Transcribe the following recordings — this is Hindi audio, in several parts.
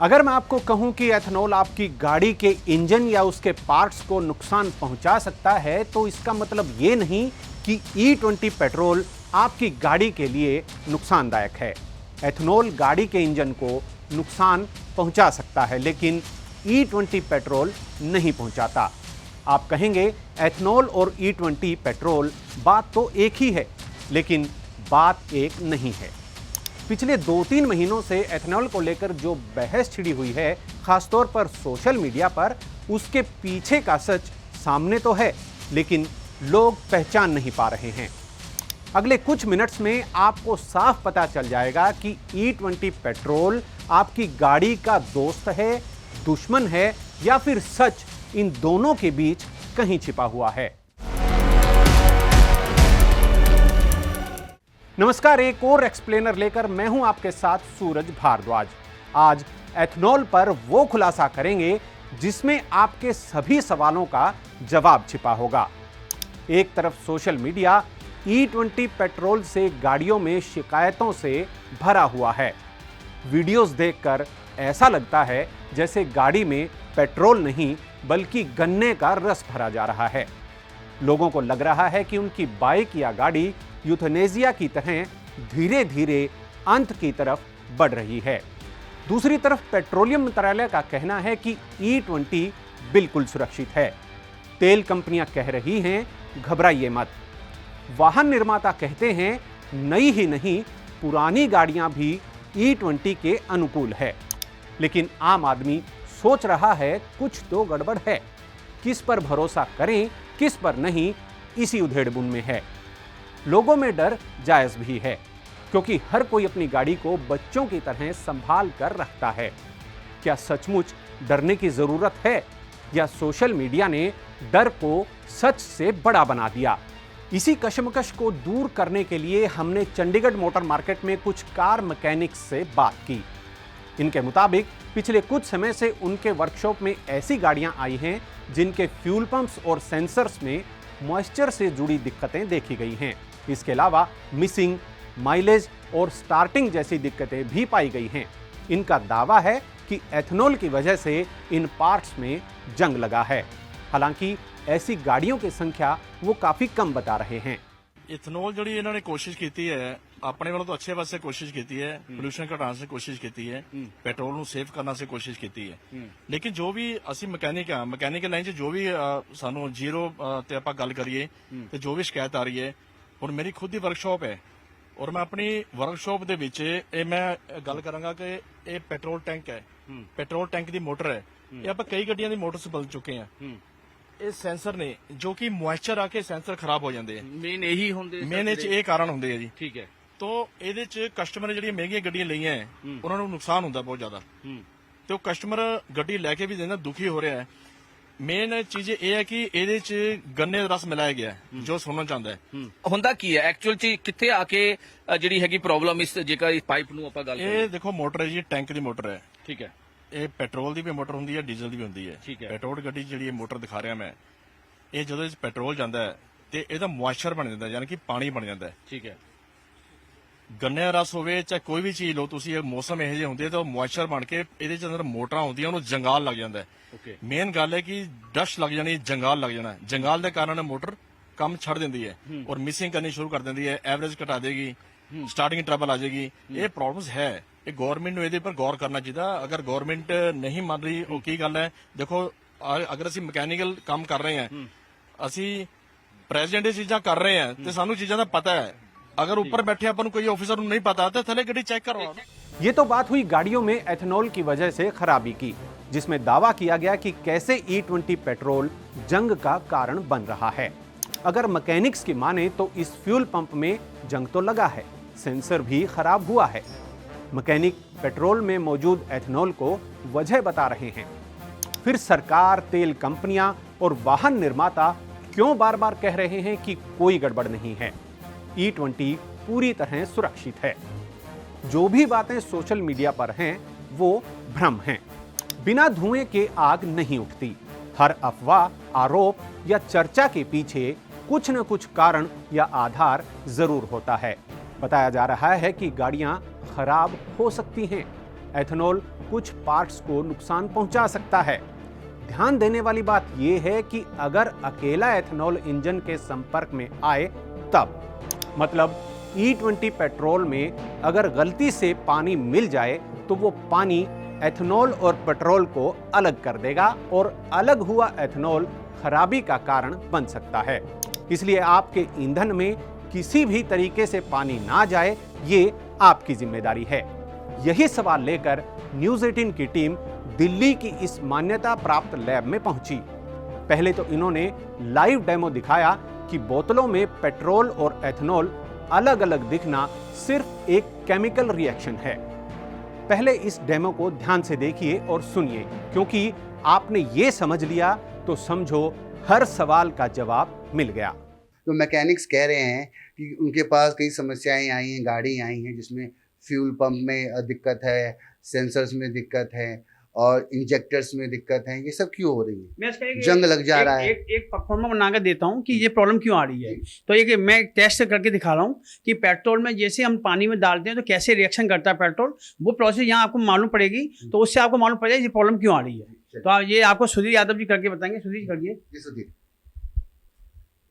अगर मैं आपको कहूं कि एथेनॉल आपकी गाड़ी के इंजन या उसके पार्ट्स को नुकसान पहुंचा सकता है, तो इसका मतलब ये नहीं कि E20 पेट्रोल आपकी गाड़ी के लिए नुकसानदायक है। एथेनॉल गाड़ी के इंजन को नुकसान पहुंचा सकता है, लेकिन E20 पेट्रोल नहीं पहुंचाता। आप कहेंगे एथेनॉल और E20 पेट्रोल बात तो एक ही है, लेकिन बात एक नहीं है। पिछले 2-3 महीनों से एथेनॉल को लेकर जो बहस छिड़ी हुई है, खासतौर पर सोशल मीडिया पर, उसके पीछे का सच सामने तो है, लेकिन लोग पहचान नहीं पा रहे हैं। अगले कुछ मिनट्स में आपको साफ पता चल जाएगा कि E20 पेट्रोल आपकी गाड़ी का दोस्त है, दुश्मन है, या फिर सच इन दोनों के बीच कहीं छिपा हुआ है। नमस्कार, एक और एक्सप्लेनर लेकर मैं हूं आपके साथ सूरज भारद्वाज। आज एथेनॉल पर वो खुलासा करेंगे जिसमें आपके सभी सवालों का जवाब छिपा होगा। एक तरफ सोशल मीडिया E20 पेट्रोल से गाड़ियों में शिकायतों से भरा हुआ है। वीडियोस देखकर ऐसा लगता है जैसे गाड़ी में पेट्रोल नहीं बल्कि गन्ने का रस भरा जा रहा है। लोगों को लग रहा है कि उनकी बाइक या गाड़ी यूथनेशिया की तरह धीरे धीरे अंत की तरफ बढ़ रही है। दूसरी तरफ पेट्रोलियम मंत्रालय का कहना है कि E20 बिल्कुल सुरक्षित है। तेल कंपनियां कह रही हैं घबराइए मत। वाहन निर्माता कहते हैं नई ही नहीं, पुरानी गाड़ियां भी E20 के अनुकूल है। लेकिन आम आदमी सोच रहा है कुछ तो गड़बड़ है। किस पर भरोसा करें, किस पर नहीं, इसी उधेड़बुन में है। लोगों में डर जायज भी है, क्योंकि हर कोई अपनी गाड़ी को बच्चों की तरह संभाल कर रखता है। क्या सचमुच डरने की जरूरत है, या सोशल मीडिया ने डर को सच से बड़ा बना दिया? इसी कशमकश को दूर करने के लिए हमने चंडीगढ़ मोटर मार्केट में कुछ कार मैकेनिक्स से बात की। इनके मुताबिक पिछले कुछ समय से उनके वर्कशॉप में ऐसी गाड़ियां आई हैं जिनके फ्यूल पंप्स और सेंसर्स में मॉइस्चर से जुड़ी दिक्कतें देखी गई हैं। इसके अलावा मिसिंग, माइलेज और स्टार्टिंग जैसी दिक्कतें भी पाई गई हैं। इनका दावा है कि एथेनॉल की वजह से इन पार्ट्स में जंग लगा है। हालांकि ऐसी गाड़ियों की संख्या वो काफी कम बता रहे हैं। इथेनॉल जी इन्होंने कोशिश की है अपने वालों तो अच्छे पासे कोशिश की है, पोल्यूशन घटाने से कोशिश की है, पेट्रोल ਨੂੰ सेव करने से कोशिश की है। लेकिन जो भी ਅਸੀਂ ਮਕੈਨਿਕ ਆ, ਮਕੈਨਿਕਲ ਲਾਈਨ 'ਚ ਜੋ ਵੀ ਸਾਨੂੰ ਜ਼ੀਰੋ ਤੇ ਆਪਾਂ ਗੱਲ ਕਰੀਏ ਤੇ ਜੋ ਵੀ ਸ਼ਿਕਾਇਤ ਆ ਰਹੀ ਹੈ, ਹੁਣ ਮੇਰੀ ਖੁਦ ਦੀ ਵਰਕਸ਼ਾਪ ਹੈ ਔਰ ਮੈਂ ਆਪਣੀ ਵਰਕਸ਼ਾਪ ਦੇ ਵਿੱਚ ਇਹ ਮੈਂ ਗੱਲ ਕਰਾਂਗਾ ਕਿ ਇਹ ਪੈਟਰੋਲ ਟੈਂਕ ਹੈ, ਪੈਟਰੋਲ ਟੈਂਕ ਦੀ ਮੋਟਰ ਹੈ। ਇਹ ਆਪਾਂ ਕਈ ਗੱਡੀਆਂ ਦੀ ਮੋਟਰਸ ਬਦਲ ਚੁੱਕੇ ਆ। ਇਹ ਸੈਂਸਰ ਨੇ ਜੋ ਕਿ ਮੋਇਸਚਰ ਆ ਕੇ ਸੈਂਸਰ ਖਰਾਬ ਹੋ ਜਾਂਦੇ ਆ। ਮੇਨ ਇਹੀ ਹੁੰਦੇ, ਮੇਨ ਇਹ ਕਾਰਨ ਹੁੰਦੇ ਆ ਜੀ। ਠੀਕ ਹੈ। तो ਇਹਦੇ ਚ ਕਸਟਮਰ ਨੇ ਜਿਹੜੀਆਂ ਮਹਿੰਗੀਆਂ ਗੱਡੀਆਂ ਲਈਆਂ ਉਹਨਾਂ ਨੂੰ ਨੁਕਸਾਨ ਹੁੰਦਾ ਬਹੁਤ ਜ਼ਿਆਦਾ, ਤੇ ਉਹ ਕਸਟਮਰ ਗੱਡੀ ਲੈ ਕੇ ਵੀ ਜਿੰਨਾ ਦੁਖੀ ਹੋ ਰਿਹਾ ਹੈ। ਮੇਨ ਚੀਜ਼ ਇਹ ਹੈ ਕਿ ਇਹਦੇ ਚ ਗੰਨੇ ਦਾ ਰਸ ਮਿਲਾਇਆ ਗਿਆ ਜੋ ਸੁਣਨਾ ਚਾਹੁੰਦਾ ਹੈ। ਹੁੰਦਾ ਕੀ ਹੈ ਐਕਚੁਅਲ ਚ, ਕਿੱਥੇ ਆ ਕੇ ਜਿਹੜੀ ਹੈਗੀ ਪ੍ਰੋਬਲਮ ਇਸ ਜੇਕਰ ਇਸ ਪਾਈਪ ਨੂੰ ਆਪਾਂ ਗੱਲ ਕਰੀਏ? ਇਹ ਦੇਖੋ ਮੋਟਰ ਹੈ ਜੀ, ਟੈਂਕ ਦੀ ਮੋਟਰ ਹੈ। ਠੀਕ ਹੈ। ਇਹ ਪੈਟਰੋਲ ਦੀ ਵੀ ਮੋਟਰ ਹੁੰਦੀ ਹੈ, ਡੀਜ਼ਲ ਦੀ ਵੀ ਹੁੰਦੀ ਹੈ। ਪੈਟਰੋਲ ਗੱਡੀ ਜਿਹੜੀ ਇਹ ਮੋਟਰ ਦਿਖਾ ਰਿਹਾ ਮੈਂ, ਇਹ ਜਦੋਂ ਇਸ ਪੈਟਰੋਲ ਜਾਂਦਾ ਹੈ ਤੇ ਇਹਦਾ ਮੋਇਸਚਰ ਬਣ ਜਾਂਦਾ, ਯਾਨੀ ਕਿ ਪਾਣੀ ਬਣ ਜਾਂਦਾ ਹੈ। ਠੀਕ ਹੈ। ਗੰਨੇ ਦਾ ਰਸ ਹੋਵੇ ਚਾਹੇ ਕੋਈ ਵੀ ਚੀਜ਼ ਲਓ ਤੁਸੀਂ, ਇਹ ਮੌਸਮ ਇਹੋ ਜਿਹੇ ਹੁੰਦੇ ਤਾਂ ਮੋਇਸਚਰ ਬਣ ਕੇ ਇਹਦੇ ਚ ਅੰਦਰ ਮੋਟਰਾਂ ਹੁੰਦੀਆਂ, ਉਹਨੂੰ ਜੰਗਾਲ ਲੱਗ ਜਾਂਦਾ ਹੈ। ਮੇਨ ਗੱਲ ਹੈ ਕਿ ਡਸਟ ਲੱਗ ਜਾਣੀ, ਜੰਗਾਲ ਲੱਗ ਜਾਣਾ। ਜੰਗਾਲ ਦੇ ਕਾਰਨ ਮੋਟਰ ਕੰਮ ਛੱਡ ਦਿੰਦੀ ਹੈ ਔਰ ਮਿਸਿੰਗ ਕਰਨੀ ਸ਼ੁਰੂ ਕਰ ਦਿੰਦੀ ਹੈ, ਐਵਰੇਜ ਘਟਾ ਦੇਗੀ, ਸਟਾਰਟਿੰਗ ਟਰਬਲ ਆ ਜਾਏਗੀ। ਇਹ ਪ੍ਰੋਬਲਮਸ ਹੈ। ਇਹ ਗਵਰਨਮੈਂਟ ਨੂੰ ਇਹਦੇ ਉੱਪਰ ਗੌਰ ਕਰਨਾ ਚਾਹੀਦਾ। ਅਗਰ ਗਵਰਨਮੈਂਟ ਨਹੀਂ ਮੰਨ ਰਹੀ, ਉਹ ਕੀ ਗੱਲ ਹੈ? ਦੇਖੋ ਅਗਰ ਅਸੀਂ ਮਕੈਨੀਕਲ ਕੰਮ ਕਰ ਰਹੇ ਹਾਂ, ਅਸੀਂ ਪ੍ਰੈਜ਼ੀਡੈਂਟ ਇਹ ਚੀਜ਼ਾਂ ਕਰ ਰਹੇ ਹਾਂ ਤੇ ਸਾਨੂੰ ਚੀਜ਼ਾਂ ਦਾ ਪਤਾ है। अगर ऊपर बैठे अपन कोई ऑफिसर नहीं पता तो थले गड्डी चेक करवाओ। ये तो बात हुई गाड़ियों में एथेनॉल की वजह से खराबी की, जिसमें दावा किया गया कि कैसे E20 पेट्रोल जंग का कारण बन रहा है। अगर मैकेनिक्स की माने तो इस फ्यूल पंप में जंग तो लगा है, सेंसर भी खराब हुआ है। मैकेनिक पेट्रोल में मौजूद एथेनॉल को वजह बता रहे हैं। फिर सरकार, तेल कंपनियां और वाहन निर्माता क्यों बार बार कह रहे हैं कि कोई गड़बड़ नहीं है, E20 पूरी तरह सुरक्षित है? जो भी बातें सोशल मीडिया पर हैं वो भ्रम हैं। बिना धुएं के आग नहीं उठती। हर अफवाह, आरोप या चर्चा के पीछे कुछ न कुछ कारण या आधार जरूर होता है। बताया जा रहा है कि गाड़ियां खराब हो सकती हैं, एथेनॉल कुछ पार्ट्स को नुकसान पहुंचा सकता है। ध्यान देने वाली बात यह है कि अगर अकेला एथेनॉल इंजन के संपर्क में आए तब, मतलब E20 पेट्रोल में अगर गलती से पानी मिल जाए तो वो पानी एथेनॉल और पेट्रोल को अलग कर देगा और अलग हुआ एथेनॉल खराबी का कारण बन सकता है। इसलिए आपके ईंधन में किसी भी तरीके से पानी ना जाए, ये आपकी जिम्मेदारी है। यही सवाल लेकर न्यूज़ 18 की टीम दिल्ली की इस मान्यता प्राप्त लैब में पहुंची। पहले तो इन्होंने लाइव डेमो दिखाया कि बोतलों में पेट्रोल और एथेनॉल अलग अलग दिखना सिर्फ एक केमिकल रिएक्शन है। पहले इस डेमो को ध्यान से देखिए और सुनिए, क्योंकि आपने ये समझ लिया तो समझो हर सवाल का जवाब मिल गया। तो मैकेनिक्स कह रहे हैं कि उनके पास कई समस्याएं आई हैं, गाड़ी आई हैं जिसमें फ्यूल पंप में दिक्कत है, सेंसर्स में दिक्कत है और इंजेक्टर्स में दिक्कत है। ये सब क्यों हो रही है? मैं इसका जंग लग जा रहा है। एक परफॉर्मा बनाकर देता हूँ कि ये प्रॉब्लम क्यों आ रही है। तो ये मैं एक टेस्ट करके दिखा रहा हूँ कि पेट्रोल में जैसे हम पानी में डालते हैं तो कैसे रिएक्शन करता है पेट्रोल, वो प्रोसेस यहाँ आपको मालूम पड़ेगी। तो उससे आपको मालूम पड़ जाएगा ये प्रॉब्लम क्यों आ रही है। तो ये आपको सुधीर यादव जी करके बताएंगे। सुधीर करिए।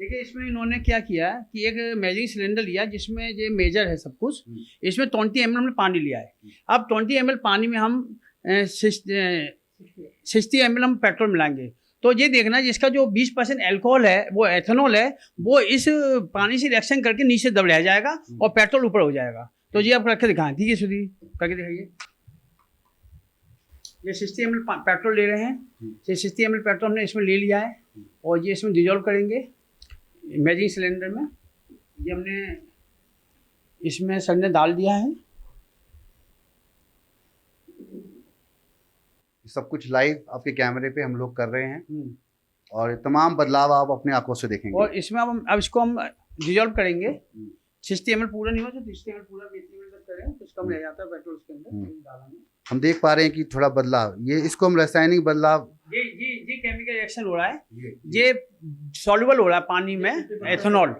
देखिए, इसमें इन्होंने क्या किया कि एक मेजरिंग सिलेंडर लिया जिसमें ये मेजर है सब कुछ। इसमें 20 ml में पानी लिया है। अब 20 ml पानी में हम 60 ml हम पेट्रोल मिलाएंगे। तो ये देखना जिसका जो 20% एल्कोहल है, वो एथेनॉल है, वो इस पानी से रिएक्शन करके नीचे दबा जाएगा और पेट्रोल ऊपर हो जाएगा। तो ये आप करके दिखाएं। ठीक है सुधीर, करके दिखाइए। ये 60 ml पेट्रोल ले रहे हैं। ये 60 ml पेट्रोल हमने इसमें ले लिया है और ये इसमें डिजोल्व करेंगे मेजरिंग सिलेंडर में। ये हमने इसमें सर ने डाल दिया है। सब कुछ लाइव आपके कैमरे पे हम लोग कर रहे हैं और तमाम बदलाव आप अपने आंखों से देखेंगे। और इसमें अब इसको हम डिजोल्व करेंगे। 60 ml पूरा नहीं हो तो 60 ml पूरा 20 ml तक करें, कुछ कम रह जाता है पेट्रोल उसके अंदर डालने। हम देख पा रहे हैं कि थोड़ा बदलाव, ये इसको हम रासायनिक बदलाव, ये केमिकल रिएक्शन हो रहा है। ये सॉल्युबल हो रहा है पानी में एथेनॉल।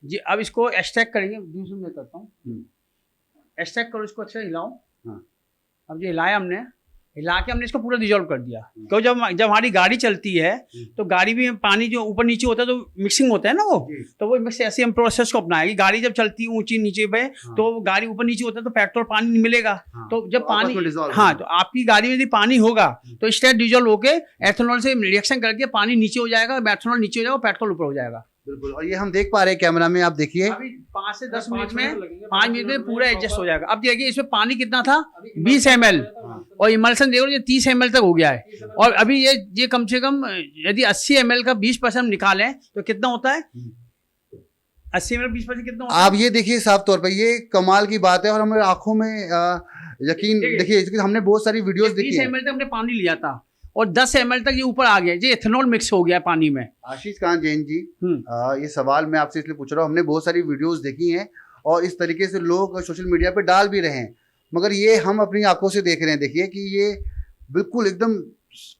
जी अब इसको एक्सट्रैक्ट करेंगे। दूसरे में करता हूँ। एक्सट्रैक्ट करो, इसको अच्छा हिलाओ। अब ये हिलाया हमने, हिला के हमने इसको पूरा डिजोल्व कर दिया। क्योंकि जब हमारी गाड़ी चलती है तो गाड़ी में पानी जो ऊपर नीचे होता है तो मिक्सिंग होता है ना, तो वो मिक्स ऐसे हम प्रोसेस को अपनाएंगे। गाड़ी जब चलती है ऊंची नीचे पे तो गाड़ी ऊपर नीचे होता है तो पेट्रोल पानी नहीं मिलेगा। तो जब पानी, हाँ, तो आपकी गाड़ी में यदि पानी होगा तो स्ट्रेट डिजोल्व होके एथेनॉल से रिएक्शन करके पानी नीचे हो जाएगा, एथेनॉल नीचे हो जाएगा, पेट्रोल ऊपर हो जाएगा। बिल्कुल। और ये हम देख पा रहे हैं कैमरा में, आप देखिए अभी 5 से 10 मिनट में 5 मिनट में पूरा एडजस्ट हो जाएगा। अब देखिए इसमें पानी कितना था, 20 ml, और इमल्सन देखो ये 30 ml तक हो गया है। और अभी ये कम से कम यदि 80 ml का 20% निकालें तो कितना होता है? 80 ml 20% कितना होता है? आप ये देखिए साफ तौर पे, ये कमाल की बात है और हमारे आंखों में यकीन देखिए, हमने बहुत सारी वीडियोस देखी 20 ml तक हमने पानी लिया था और 10 ml तक ये ऊपर आ गया। ये एथेनॉल मिक्स हो गया पानी में। आशीष कांत जैन जी, ये सवाल मैं आपसे इसलिए पूछ रहा हूँ, हमने बहुत सारी वीडियोस देखी हैं और इस तरीके से लोग सोशल मीडिया पे डाल भी रहे हैं, मगर ये हम अपनी आंखों से देख रहे हैं। देखिए कि ये बिल्कुल एकदम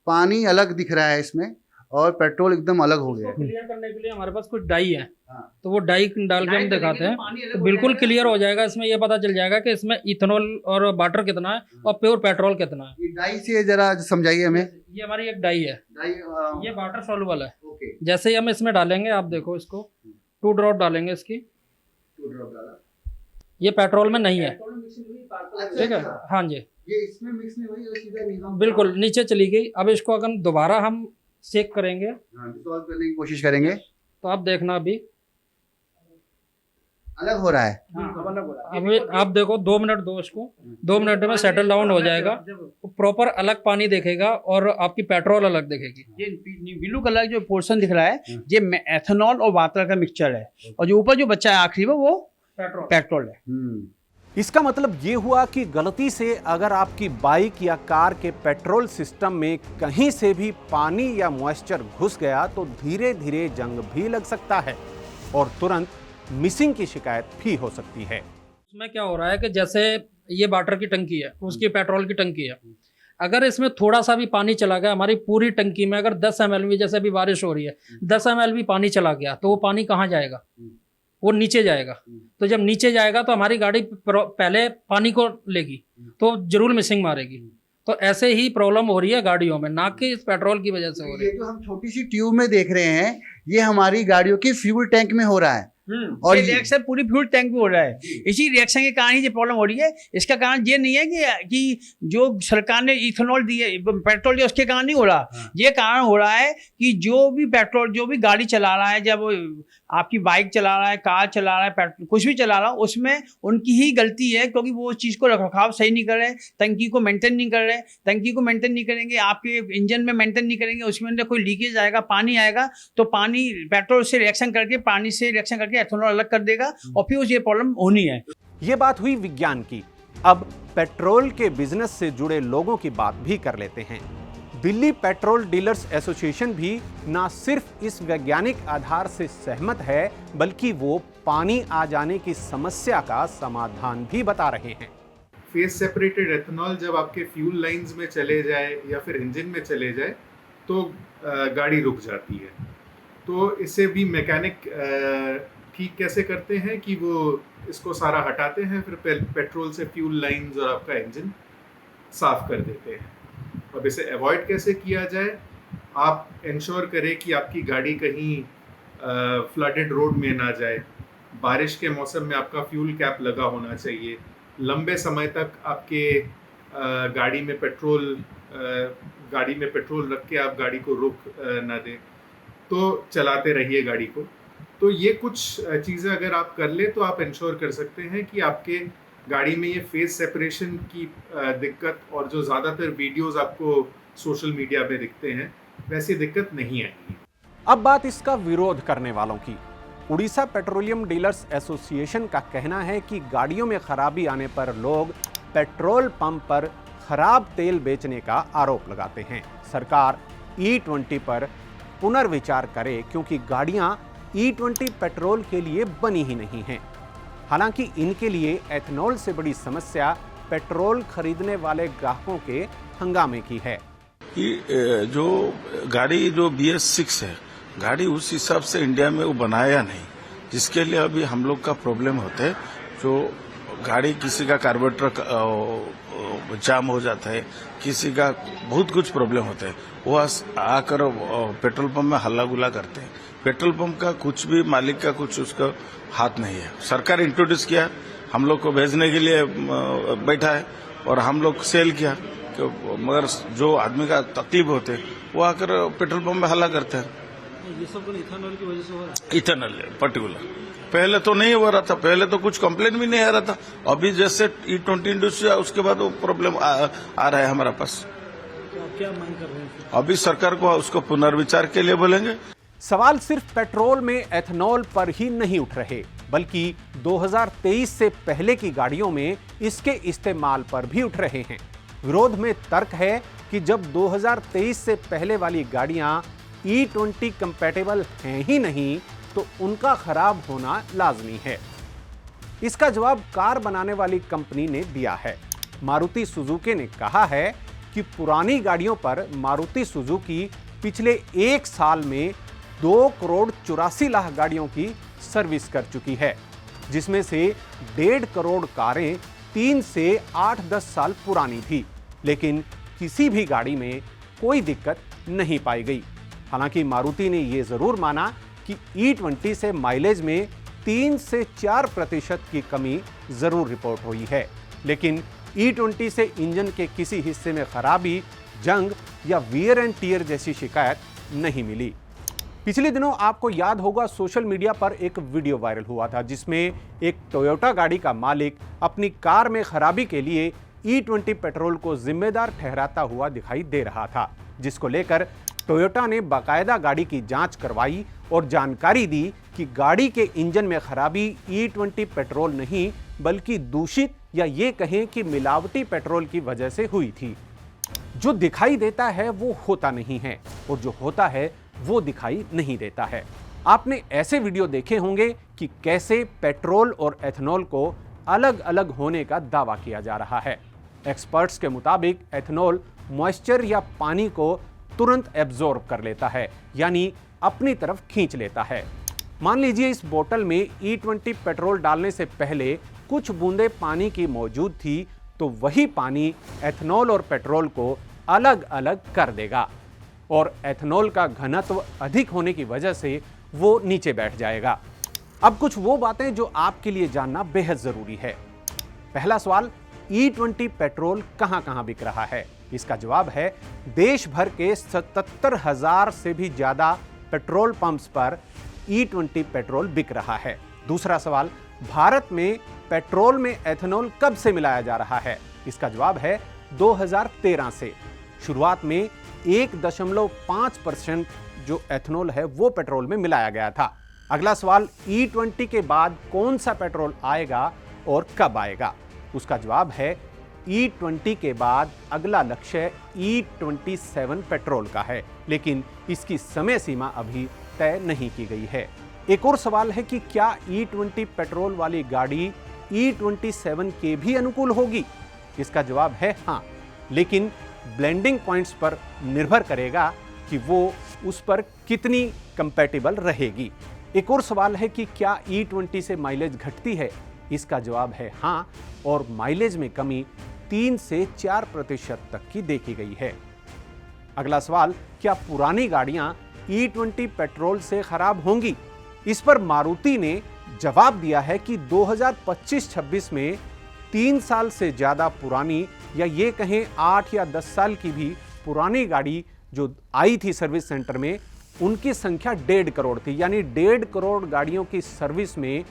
पानी अलग दिख रहा है इसमें और पेट्रोल एकदम अलग हो गया है। क्लियर करने के लिए हमारे पास कुछ डाई है, तो वो डाई डाल के हम दिखाते हैं तो बिल्कुल क्लियर हो जाएगा। इसमें ये पता चल जाएगा कि इसमें इथेनॉल और वाटर कितना है और प्योर पेट्रोल कितना है। ये डाई से जरा समझाइए हमें। ये हमारी एक डाई है, ये वाटर सॉल्युबल है। ओके। जैसे ही हम इसमें डालेंगे, आप देखो इसको 2 ड्रॉप डालेंगे इसकी, 2 ड्रॉप डाला, ये पेट्रोल में नहीं है, ठीक है। हाँ जी, ये इसमें मिक्स नहीं हुई, सीधा नहीं, बिल्कुल नीचे चली गई। अब इसको अगर दोबारा हम चेक करेंगे, डिसॉल्व करने की कोशिश करेंगे, तो आप देखना अभी अलग हो रहा है। अभी आप देखो 2 मिनट दो इसको, 2 मिनट में सेटल डाउन हो जाएगा, प्रॉपर अलग पानी देखेगा और आपकी पेट्रोल अलग दिखेगी। ये ब्लू कलर जो पोर्शन दिख रहा है ये एथेनॉल और वाटर का मिक्सचर है, और जो ऊपर जो बच्चा है आखिरी में वो पेट्रोल है। इसका मतलब ये हुआ कि गलती से अगर आपकी बाइक या कार के पेट्रोल सिस्टम में कहीं से भी पानी या मॉइस्चर घुस गया तो धीरे धीरे जंग भी लग सकता है और तुरंत मिसिंग की शिकायत भी हो सकती है। इसमें क्या हो रहा है कि जैसे ये वाटर की टंकी है, उसकी पेट्रोल की टंकी है, अगर इसमें थोड़ा सा भी पानी चला गया, हमारी पूरी टंकी में अगर 10 ml भी, जैसे अभी बारिश हो रही है, 10 ml भी पानी चला गया तो वो पानी कहाँ जाएगा? वो नीचे जाएगा। तो जब नीचे जाएगा तो हमारी गाड़ी पहले पानी को लेगी तो जरूर मिसिंग मारेगी। तो ऐसे ही प्रॉब्लम हो रही है गाड़ियों में, ना कि इस पेट्रोल की वजह से हो रही है। ये जो हम छोटी सी ट्यूब में देख रहे हैं, ये हमारी गाड़ियों के फ्यूल टैंक में हो रहा है। और रिएक्शन पूरी फ्यूल टैंक में हो रहा है। इसी रिएक्शन के कारण ही ये प्रॉब्लम हो रही है। इसका कारण ये नहीं है कि जो सरकार ने इथेनॉल दिए, पेट्रोल दिया, उसके कारण नहीं हो रहा। ये कारण हो रहा है कि जो भी गाड़ी चला रहा है, जब आपकी बाइक चला रहा है, कार चला रहा है, कुछ भी चला रहा है, उसमें उनकी ही गलती है, क्योंकि वो उस चीज़ को रखरखाव सही नहीं कर रहे, टंकी को मेंटेन नहीं कर रहे। टंकी को मेंटेन नहीं करेंगे, आपके इंजन में मेंटेन नहीं करेंगे, उसमें अंदर कोई लीकेज आएगा, पानी आएगा, तो पानी पेट्रोल से रिएक्शन करके, पानी से रिएक्शन करके एथेनॉल अलग कर देगा और फिर ये प्रॉब्लम होनी है। ये बात हुई विज्ञान की। अब पेट्रोल के बिजनेस से जुड़े लोगों की बात भी कर लेते हैं। दिल्ली पेट्रोल डीलर्स एसोसिएशन भी ना सिर्फ इस वैज्ञानिक आधार से सहमत है, बल्कि वो पानी आ जाने की समस्या का समाधान भी बता रहे हैं। फेस सेपरेटेड एथेनॉल जब आपके फ्यूल लाइंस में चले जाए या फिर इंजन में चले जाए तो गाड़ी रुक जाती है। तो इससे भी मैकेनिक ठीक कैसे करते हैं कि वो इसको सारा हटाते हैं, फिर पेट्रोल से फ्यूल लाइंस और आपका इंजन साफ कर देते हैं। अब इसे अवॉइड कैसे किया जाए? आप इंश्योर करें कि आपकी गाड़ी कहीं फ्लडेड रोड में ना जाए। बारिश के मौसम में आपका फ्यूल कैप लगा होना चाहिए। लंबे समय तक आपके गाड़ी में पेट्रोल रख के आप गाड़ी को रोक ना दें, तो चलाते रहिए गाड़ी को। तो ये कुछ चीज़ें अगर आप कर ले तो आप इंश्योर कर सकते हैं कि आपके गाड़ी में ये फेस सेपरेशन की दिक्कत, और जो ज़्यादातर वीडियोस आपको सोशल मीडिया पे दिखते हैं, वैसी दिक्कत नहीं आएगी। अब बात इसका विरोध करने वालों की। उड़ीसा पेट्रोलियम डीलर्स एसोसिएशन का कहना है कि गाड़ियों में खराबी आने पर लोग पेट्रोल पंप पर खराब तेल बेचने का आरोप लगाते हैं। सरकार E20 पर पुनर्विचार करे, क्योंकि गाड़ियां E20 पेट्रोल के लिए बनी ही नहीं हैं। हालांकि इनके लिए एथेनॉल से बड़ी समस्या पेट्रोल खरीदने वाले ग्राहकों के हंगामे की है कि जो गाड़ी जो BS6 है, गाड़ी उस हिसाब से इंडिया में वो बनाया नहीं, जिसके लिए अभी हम लोग का प्रॉब्लम होता है। जो गाड़ी किसी का कार्बोरेटर जाम हो जाता है, किसी का बहुत कुछ प्रॉब्लम होता है, वो आकर पेट्रोल पंप में हल्ला गुल्ला करते हैं। पेट्रोल पंप का कुछ भी, मालिक का कुछ उसका हाथ नहीं है। सरकार इंट्रोड्यूस किया, हम लोग को भेजने के लिए बैठा है और हम लोग सेल किया, मगर जो आदमी का तकलीफ होते वो आकर पेट्रोल पंप में हल्ला करते हैं। ये सब इथेनॉल की वजह से हो रहा है। इथेनॉल पर्टिकुलर पहले तो नहीं हो रहा था, पहले तो कुछ कंप्लेन भी नहीं आ रहा था। अभी जैसे E20 इंडस्ट्री उसके बाद वो प्रॉब्लम आ रहा है हमारे पास। तो आप क्या मांग कर रहे हैं? अभी सरकार को उसको पुनर्विचार के लिए बोलेंगे। सवाल सिर्फ पेट्रोल में एथेनॉल पर ही नहीं उठ रहे, बल्कि 2023 से पहले की गाड़ियों में इसके इस्तेमाल पर भी उठ रहे हैं। विरोध में तर्क है कि जब 2023 से पहले वाली गाड़ियां E20 कंपैटिबल हैं ही नहीं, तो उनका खराब होना लाजमी है। इसका जवाब कार बनाने वाली कंपनी ने दिया है। मारुति सुजुकी ने कहा है कि पुरानी गाड़ियों पर मारुति सुजुकी पिछले 1 साल में 2 करोड़ 84 लाख गाड़ियों की सर्विस कर चुकी है, जिसमें से 1.5 करोड़ कारें 3 से 8-10 साल पुरानी थी, लेकिन किसी भी गाड़ी में कोई दिक्कत नहीं पाई गई। हालांकि मारुति ने यह जरूर माना कि E20 से माइलेज में 3 से 4% की कमी जरूर रिपोर्ट हुई है, लेकिन E20 से इंजन के किसी हिस्से में खराबी, जंग या वियर एंड टियर जैसी शिकायत नहीं मिली। पिछले दिनों आपको याद होगा, सोशल मीडिया पर एक वीडियो वायरल हुआ था, जिसमें एक टोयोटा गाड़ी का मालिक अपनी कार में खराबी के लिए E20 पेट्रोल को जिम्मेदार ठहराता हुआ दिखाई दे रहा था, जिसको लेकर टोयोटा ने बाकायदा गाड़ी की जांच करवाई और जानकारी दी कि गाड़ी के इंजन में खराबी E20 पेट्रोल नहीं, बल्कि दूषित या ये कहें कि मिलावटी पेट्रोल की वजह से हुई थी। जो दिखाई देता है वो होता नहीं है, और जो होता है वो दिखाई नहीं देता है। आपने ऐसे वीडियो देखे होंगे कि कैसे पेट्रोल और एथेनॉल को अलग अलग होने का दावा किया जा रहा है। एक्सपर्ट्स के मुताबिक एथेनॉल मॉइस्चर या पानी को तुरंत एब्जॉर्ब कर लेता है, यानी अपनी तरफ खींच लेता है। मान लीजिए इस बोतल में E20 पेट्रोल डालने से पहले कुछ बूंदे पानी की मौजूद थी, तो वही पानी एथेनॉल और पेट्रोल को अलग अलग कर देगा और एथेनॉल का घनत्व अधिक होने की वजह से वो नीचे बैठ जाएगा। अब कुछ वो बातें जो आपके लिए जानना बेहद जरूरी है। पहला सवाल, E20 पेट्रोल कहां कहां बिक रहा है? इसका जवाब है देश भर के 77,000 से भी ज्यादा पेट्रोल पंप्स पर E20 पेट्रोल बिक रहा है। दूसरा सवाल, भारत में पेट्रोल में एथेनॉल कब से मिलाया जा रहा है? इसका जवाब है 2013 से। शुरुआत में 1.5% जो एथेनॉल है वो पेट्रोल में मिलाया गया था। अगला सवाल, E20 के बाद कौन सा पेट्रोल आएगा और कब आएगा? उसका जवाब है E20 के बाद अगला लक्ष्य E27 पेट्रोल का है, लेकिन इसकी समय सीमा अभी तय नहीं की गई है। एक और सवाल है कि क्या E20 पेट्रोल वाली गाड़ी E27 के भी अनुकूल होगी? इसका जवाब है हाँ, लेकिन ब्लेंडिंग पॉइंट्स पर निर्भर करेगा कि वो उस पर कितनी कंपैटिबल रहेगी। एक और सवाल है कि क्या E20 से माइलेज घटती है? इसका जवाब है हाँ, और माइलेज में कमी 3 से 4% तक की देखी गई है। अगला सवाल, क्या पुरानी गाड़ियां E20 पेट्रोल से खराब होंगी? इस पर मारुति ने जवाब दिया है कि 2025-26 में 3 साल से ज्यादा पुरानी या ये कहें 8 या 10 साल की भी पुरानी गाड़ी जो आई थी सर्विस सेंटर में, उनकी संख्या 1.5 करोड़ थी। यानी 1.5 करोड़ गाड़ियों की सर्विस में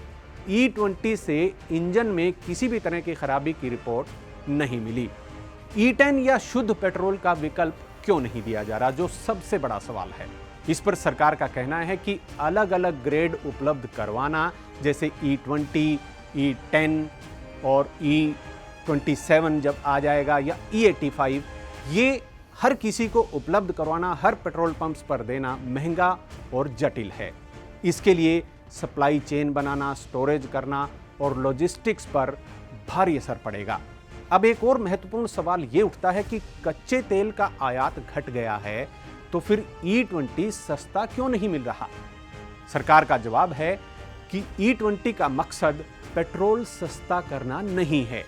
E20 से इंजन में किसी भी तरह की खराबी की रिपोर्ट नहीं मिली। E10 या शुद्ध पेट्रोल का विकल्प क्यों नहीं दिया जा रहा, जो सबसे बड़ा सवाल है। इस पर सरकार का कहना है कि अलग अलग ग्रेड उपलब्ध करवाना, जैसे E20, E10 और E27 जब आ जाएगा, या E85, ये हर किसी को उपलब्ध करवाना, हर पेट्रोल पंप्स पर देना महंगा और जटिल है। इसके लिए सप्लाई चेन बनाना, स्टोरेज करना और लॉजिस्टिक्स पर भारी असर पड़ेगा। अब एक और महत्वपूर्ण सवाल ये उठता है कि कच्चे तेल का आयात घट गया है, तो फिर E20 सस्ता क्यों नहीं मिल रहा? सरकार का जवाब है कि E20 का मकसद पेट्रोल सस्ता करना नहीं है।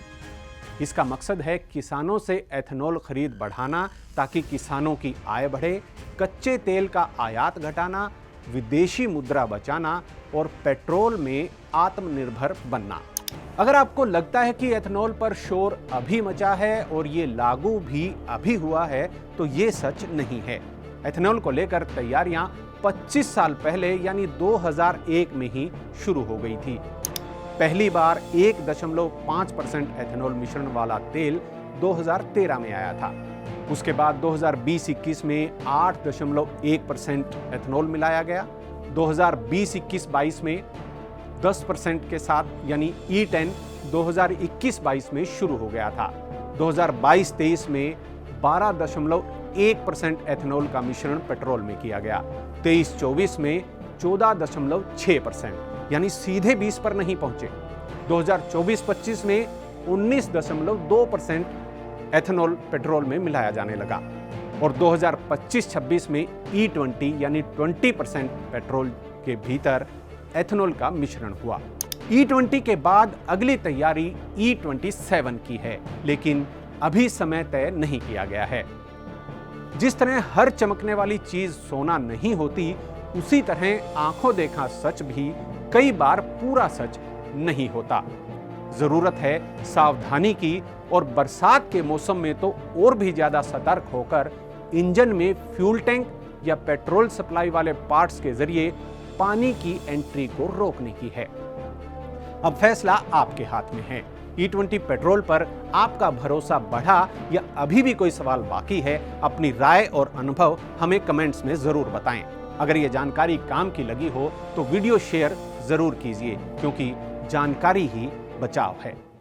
इसका मकसद है किसानों से एथेनॉल खरीद बढ़ाना ताकि किसानों की आय बढ़े, कच्चे तेल का आयात घटाना, विदेशी मुद्रा बचाना और पेट्रोल में आत्मनिर्भर बनना। अगर आपको लगता है कि एथेनॉल पर शोर अभी मचा है और ये लागू भी अभी हुआ है, तो ये सच नहीं है। एथेनॉल को लेकर तैयारियां 25 साल पहले यानी 2001 में ही शुरू हो गई थी। पहली बार 1.5% एथेनॉल मिश्रण वाला तेल 2013 में आया था। उसके बाद 2020-21 में 8.1% एथेनॉल मिलाया गया। 2020-21-22 में 10% के साथ यानी E10 2021-22 में शुरू हो गया था। 2022-23 में 12.1% एथेनॉल का मिश्रण पेट्रोल में किया गया। 23-24 में 14.6%, यानी सीधे 20 पर नहीं पहुंचे। 2024-25 में 19.2% एथेनॉल पेट्रोल में मिलाया जाने लगा और 2025-26 में E20 यानी 20% पेट्रोल के भीतर एथेनॉल का मिश्रण हुआ। E20 के बाद अगली तैयारी E27 की है, लेकिन अभी समय तय नहीं किया गया है। जिस तरह हर चमकने वाली चीज सोना नहीं होती, उसी तरह आंखों देखा सच भी कई बार पूरा सच नहीं होता। जरूरत है सावधानी की, और बरसात के मौसम में तो और भी ज्यादा सतर्क होकर इंजन में फ्यूल टैंक या पेट्रोल सप्लाई वाले पार्ट्स के जरिए पानी की एंट्री को रोकने की है। अब फैसला आपके हाथ में है। E20 पेट्रोल पर आपका भरोसा बढ़ा या अभी भी कोई सवाल बाकी है? अपनी राय और अनुभव हमें कमेंट्स में जरूर बताएं। अगर ये जानकारी काम की लगी हो तो वीडियो शेयर जरूर कीजिए, क्योंकि जानकारी ही बचाव है।